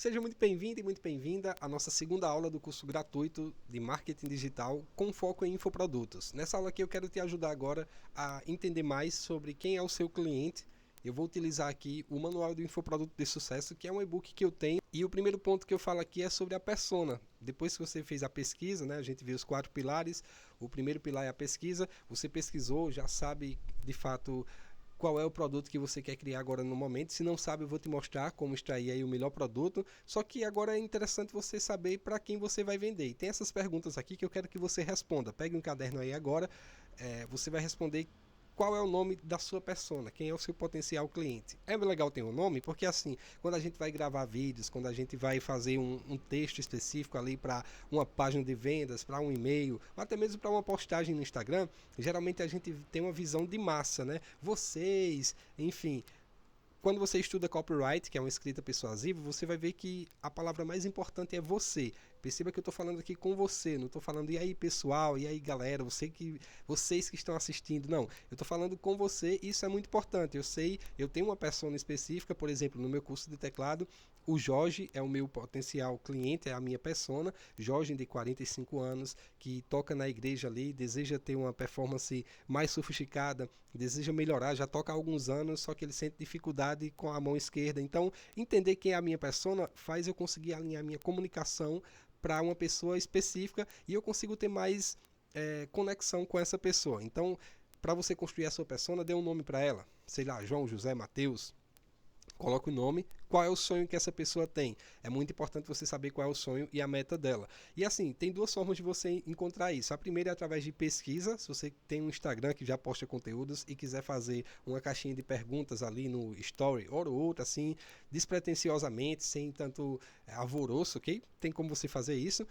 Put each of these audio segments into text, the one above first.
Seja muito bem-vindo e muito bem-vinda à nossa segunda aula do curso gratuito de Marketing Digital com foco em infoprodutos. Nessa aula aqui eu quero te ajudar agora a entender mais sobre quem é o seu cliente. Eu vou utilizar aqui o Manual do Infoproduto de Sucesso, que é um e-book que eu tenho. E o primeiro ponto que eu falo aqui é sobre a persona. Depois que você fez a pesquisa, né, a gente vê os 4 pilares. O primeiro pilar é a pesquisa. Você pesquisou, já sabe de fato qual é o produto que você quer criar agora no momento. Se não sabe, eu vou te mostrar como extrair aí o melhor produto. Só que agora é interessante você saber para quem você vai vender. E tem essas perguntas aqui que eu quero que você responda. Pegue um caderno aí agora. Você vai responder qual é o nome da sua persona, quem é o seu potencial cliente. É legal ter um nome, porque assim, quando a gente vai gravar vídeos, quando a gente vai fazer um texto específico ali para uma página de vendas, para um e-mail, ou até mesmo para uma postagem no Instagram, geralmente a gente tem uma visão de massa, né? Vocês, enfim, quando você estuda copyright, que é uma escrita persuasiva, você vai ver que a palavra mais importante é você. Perceba que eu estou falando aqui com você, não estou falando e aí pessoal, e aí galera, vocês que estão assistindo, não. Eu estou falando com você e isso é muito importante. Eu sei, eu tenho uma persona específica, por exemplo, no meu curso de teclado, o Jorge é o meu potencial cliente, é a minha persona, Jorge de 45 anos, que toca na igreja ali, deseja ter uma performance mais sofisticada, deseja melhorar, já toca há alguns anos, só que ele sente dificuldade com a mão esquerda. Então, entender quem é a minha persona faz eu conseguir alinhar minha comunicação para uma pessoa específica e eu consigo ter mais conexão com essa pessoa. Então, para você construir a sua persona, dê um nome para ela. Sei lá, João, José, Mateus. Coloca o nome, qual é o sonho que essa pessoa tem. É muito importante você saber qual é o sonho e a meta dela. E assim, tem 2 formas de você encontrar isso. A primeira é através de pesquisa. Se você tem um Instagram que já posta conteúdos e quiser fazer uma caixinha de perguntas ali no story, hora ou outra, assim, despretensiosamente, sem tanto alvoroço, ok? Tem como você fazer isso.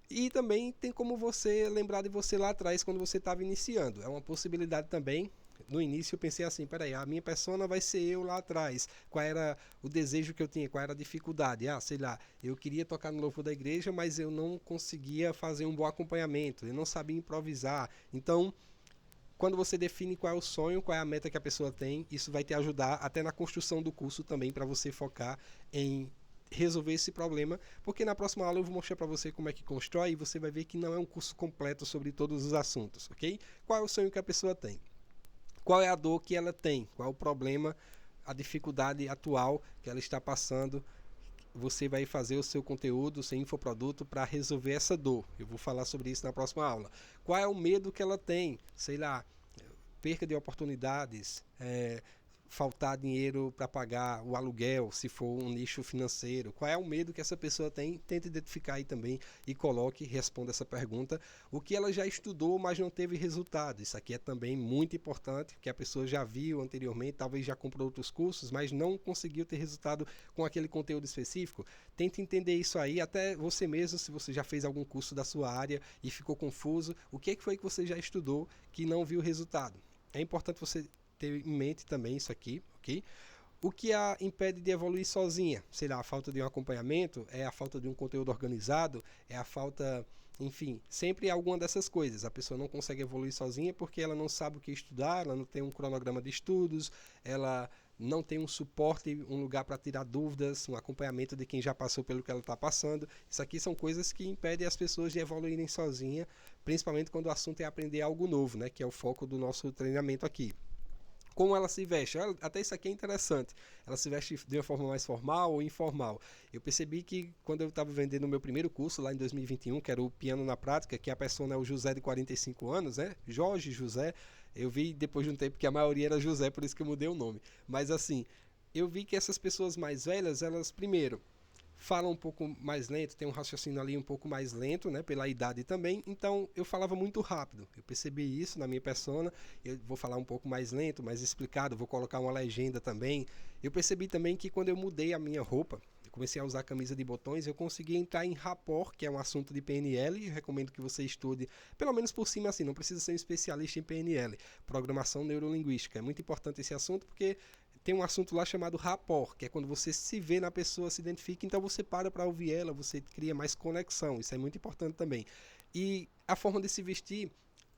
E também tem como você lembrar de você lá atrás quando você estava iniciando. É uma possibilidade também. No início eu pensei assim, peraí, a minha persona vai ser eu lá atrás. Qual era o desejo que eu tinha? Qual era a dificuldade? Sei lá, eu queria tocar no louvor da igreja, mas eu não conseguia fazer um bom acompanhamento. Eu não sabia improvisar. Então, quando você define qual é o sonho, qual é a meta que a pessoa tem, isso vai te ajudar até na construção do curso também para você focar em resolver esse problema, porque na próxima aula eu vou mostrar para você como é que constrói e você vai ver que não é um curso completo sobre todos os assuntos, ok? Qual é o sonho que a pessoa tem? Qual é a dor que ela tem? Qual é o problema, a dificuldade atual que ela está passando? Você vai fazer o seu conteúdo, o seu infoproduto para resolver essa dor. Eu vou falar sobre isso na próxima aula. Qual é o medo que ela tem? Sei lá, perca de oportunidades, faltar dinheiro para pagar o aluguel, se for um nicho financeiro. Qual é o medo que essa pessoa tem? Tente identificar aí também e coloque, responda essa pergunta. O que ela já estudou, mas não teve resultado. Isso aqui é também muito importante, que a pessoa já viu anteriormente, talvez já comprou outros cursos, mas não conseguiu ter resultado com aquele conteúdo específico. Tente entender isso aí, até você mesmo, se você já fez algum curso da sua área e ficou confuso, o que foi que você já estudou que não viu resultado? É importante você ter em mente também isso aqui, ok? O que a impede de evoluir sozinha? Sei lá, a falta de um acompanhamento, é a falta de um conteúdo organizado, é a falta, enfim, sempre é alguma dessas coisas. A pessoa não consegue evoluir sozinha porque ela não sabe o que estudar, ela não tem um cronograma de estudos, ela não tem um suporte, um lugar para tirar dúvidas, um acompanhamento de quem já passou pelo que ela está passando. Isso aqui são coisas que impedem as pessoas de evoluírem sozinha, principalmente quando o assunto é aprender algo novo, né, que é o foco do nosso treinamento aqui. Como ela se veste? Até isso aqui é interessante. Ela se veste de uma forma mais formal ou informal. Eu percebi que quando eu estava vendendo o meu primeiro curso, lá em 2021, que era o Piano na Prática, que a persona é o José de 45 anos, né? Jorge José. Eu vi depois de um tempo que a maioria era José, por isso que eu mudei o nome. Mas assim, eu vi que essas pessoas mais velhas, elas, primeiro, fala um pouco mais lento, tem um raciocínio ali um pouco mais lento, né, pela idade também, então eu falava muito rápido, eu percebi isso na minha persona, eu vou falar um pouco mais lento, mais explicado, vou colocar uma legenda também. Eu percebi também que quando eu mudei a minha roupa, eu comecei a usar camisa de botões, eu consegui entrar em rapport, que é um assunto de PNL, eu recomendo que você estude, pelo menos por cima assim, não precisa ser um especialista em PNL, programação neurolinguística, é muito importante esse assunto porque tem um assunto lá chamado rapport, que é quando você se vê na pessoa, se identifica, então você para ouvir ela, você cria mais conexão, isso é muito importante também. E a forma de se vestir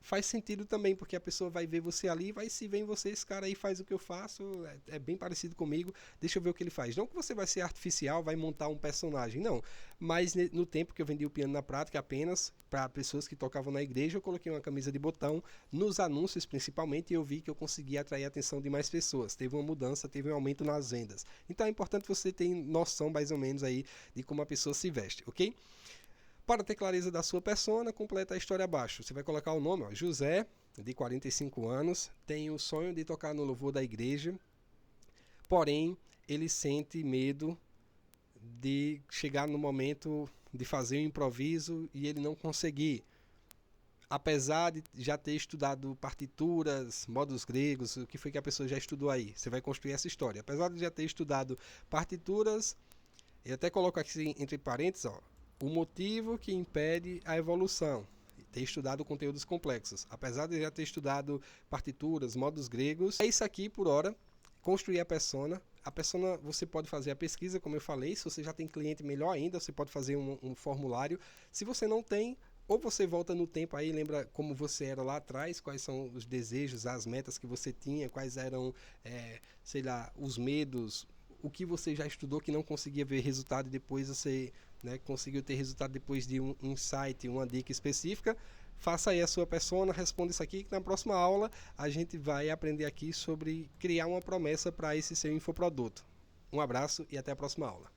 faz sentido também, porque a pessoa vai ver você ali, vai se ver em você, esse cara aí faz o que eu faço, é bem parecido comigo, deixa eu ver o que ele faz. Não que você vai ser artificial, vai montar um personagem, não. Mas no tempo que eu vendi o piano na prática, apenas para pessoas que tocavam na igreja, eu coloquei uma camisa de botão nos anúncios principalmente, e eu vi que eu conseguia atrair a atenção de mais pessoas. Teve uma mudança, teve um aumento nas vendas. Então é importante você ter noção mais ou menos aí de como a pessoa se veste, ok? Para ter clareza da sua persona, completa a história abaixo. Você vai colocar o nome, ó, José, de 45 anos, tem o sonho de tocar no louvor da igreja, porém ele sente medo de chegar no momento de fazer um improviso e ele não conseguir. Apesar de já ter estudado partituras, modos gregos, o que foi que a pessoa já estudou aí? Você vai construir essa história. Apesar de já ter estudado partituras, eu até coloco aqui entre parênteses, ó, o motivo que impede a evolução. Ter estudado conteúdos complexos. Apesar de já ter estudado partituras, modos gregos, é isso aqui por hora. Construir a persona. A persona, você pode fazer a pesquisa, como eu falei. Se você já tem cliente, melhor ainda, você pode fazer um formulário. Se você não tem, ou você volta no tempo aí, lembra como você era lá atrás, quais são os desejos, as metas que você tinha, quais eram, sei lá, os medos, o que você já estudou que não conseguia ver resultado e depois você, né, conseguiu ter resultado depois de um insight, uma dica específica. Faça aí a sua persona, responda isso aqui, que na próxima aula a gente vai aprender aqui sobre criar uma promessa para esse seu infoproduto. Um abraço e até a próxima aula.